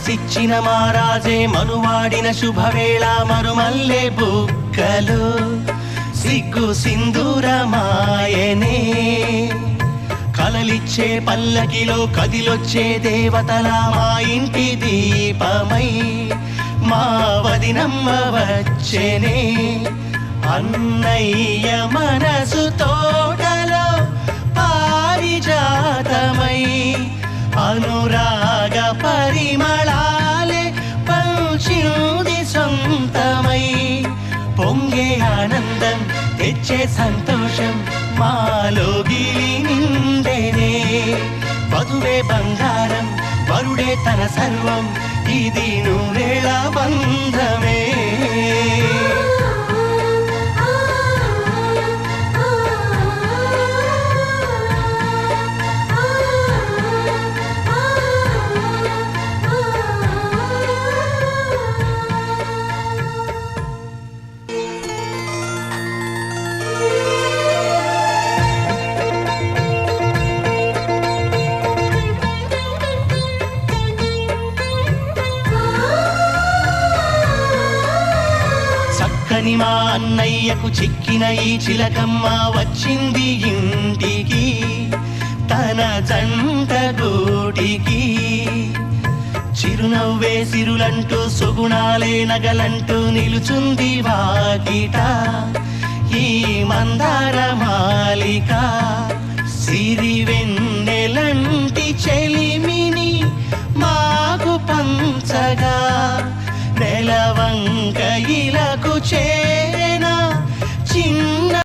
మనసిచ్చిన మారాజే మనువాడిన శుభవేళ మరుమల్లె బుక్కలు సిగ్గు సింధూరమాయనే కలలిచ్చే పల్లకిలో కదిలొచ్చే దేవతల మా ఇంటి దీపమై మా వదినమ్మ వచ్చేనే అన్నయ్య మనసు తోటలో పారిజాతమై అనురాగ పరిమళాలే పంచింది సొంతమై పొంగే ఆనందం తెచ్చే సంతోషం మాలోగిలి నిండేనే వధువే బంగారం వరుడే తన సర్వం ఇది నూరేళ బంధమే చక్కని మా అన్నయ్యకు చిక్కిన ఈ చిలకమ్మ వచ్చింది ఇంటికి తన జంట గూటికి చిరునవ్వే సిరులంటూ సుగుణాలే నగలంటూ నిలుచుంది వాకిట ఈ మందార మాలిక సిరి వెన్నెలంటి చెలిమిని మాకు పంచగా నెలవంక ఇలకు చే